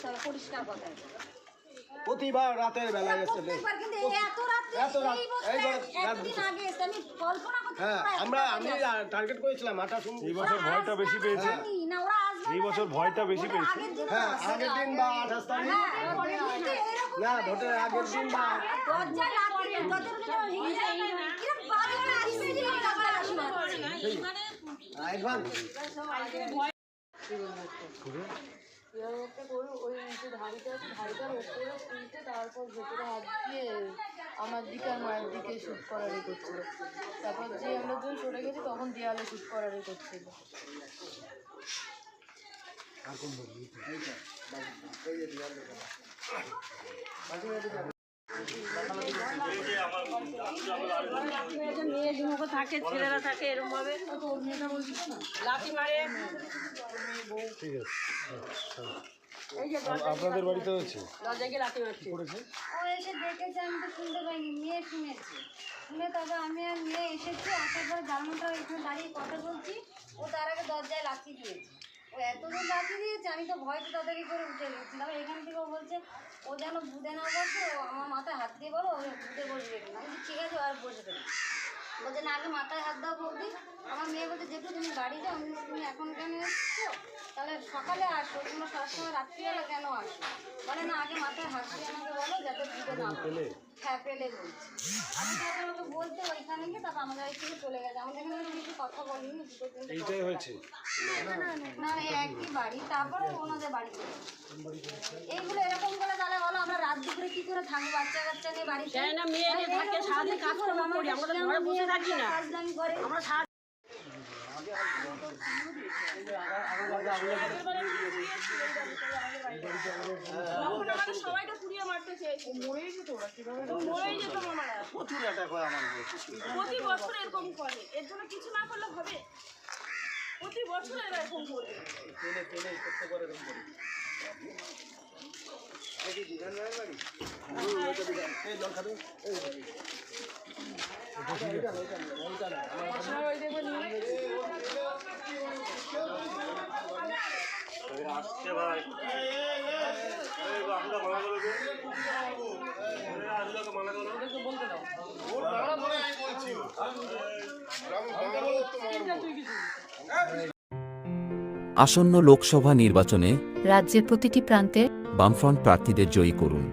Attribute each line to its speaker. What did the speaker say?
Speaker 1: করতে হবে পরিষ্কার কথা।
Speaker 2: প্রতিবার রাতের বেলায় এসে আমি টার্গেট করেছিলাম 28
Speaker 3: এই বছর ভয়টা বেশি পেয়েছে, এই বছর ভয়টা বেশি পেয়েছে।
Speaker 2: হ্যাঁ, আগের দিন বা 28 তারিখ না, ভোটের আগের দিন বা
Speaker 4: তারপর ভেতরে হাত দিয়ে আমার দিকে আর মায়ের দিকে শুট করারই করছিল। তারপর যে আমরা যখন সরে গেছি তখন দেয়ালে শুট করারই করছিল।
Speaker 1: মেয়ে দুমুখো থাকে, ছেলেরা থাকে এরকম ভাবে লাঠি মারে।
Speaker 3: ঠিক আছে, আপনাদের বাড়িতে হচ্ছে
Speaker 1: দরজাকে লাঠি মারছে।
Speaker 5: ও এসে দেখেছে, আমি তো শুনতে পাইনি, মেয়ে শুনেছে। শুনে তবে আমি আর মেয়ে এসেছি, আসার পর জানলাটা এখানে দাঁড়িয়ে কথা বলছি, ও তার আগে দরজায় লাঠি দিয়েছে। ও এতদিন লাঠি দিয়েছে, আমি তো ভয়তে তাড়াতাড়ি করে উঠে গেছিলাম। এখান থেকে ও বলছে ও যেন বুধে না বসে, ও আমার মাথায় হাত দিয়ে বলো ও বুধে বসবে কিনা। আমি ঠিক আছে, আর বসবে না। বলছে না, আগে মাথায় হাত দাও বৌদি। আমার মেয়ে বলছে যেহেতু তুমি বাড়ি যাও, তুমি এখন কেন এসছো, তাহলে সকালে আসো, তোমরা সবসময় রাত্রিবেলা কেন আসো? বলে না, আগে মাথায় হাত দিয়ে আমাকে বলো যাতে বুঝে না পেলে। হ্যাঁ, পেলে বলছি। আমি তারপর আমাকে বলতে ওইখানে গিয়ে তারপর আমাদের বাড়ি থেকে চলে গেছে। আমাদের এখানে কিছু কথা বলিনি,
Speaker 3: এইটাই হয়েছে
Speaker 5: না, এই একই বাড়ি। তারপরে ওনাদের বাড়ি চলে এইগুলো এরকম করে তাহলে বলো আমরা রাত দুপুরে কি করে থাকবো বাচ্চা কাচ্চা নিয়ে বাড়িতে?
Speaker 1: তাই না, মেয়ে নিয়ে থাকে, সারাদিন কাজ করবো, করি আমরা তো ঘরে বসে থাকি না। আমরা সবাইটা পুড়িয়ে মারতে চেয়েছি, মরেই যেত ওরা, মরেই যেত মামারা।
Speaker 2: প্রচুর অ্যাটাক হয় আমার উপর।
Speaker 1: প্রতি বছর এরকম করে, এর জন্য কিছু না করলে হবে? প্রতি বছর এরা এরকম করে।
Speaker 3: আসছে ভাই,
Speaker 6: আসন্ন লোকসভা নির্বাচনে
Speaker 7: রাজ্যের প্রতিটি প্রান্তে
Speaker 6: বামফ্রন্ট প্রার্থীদের জয়ী করুন।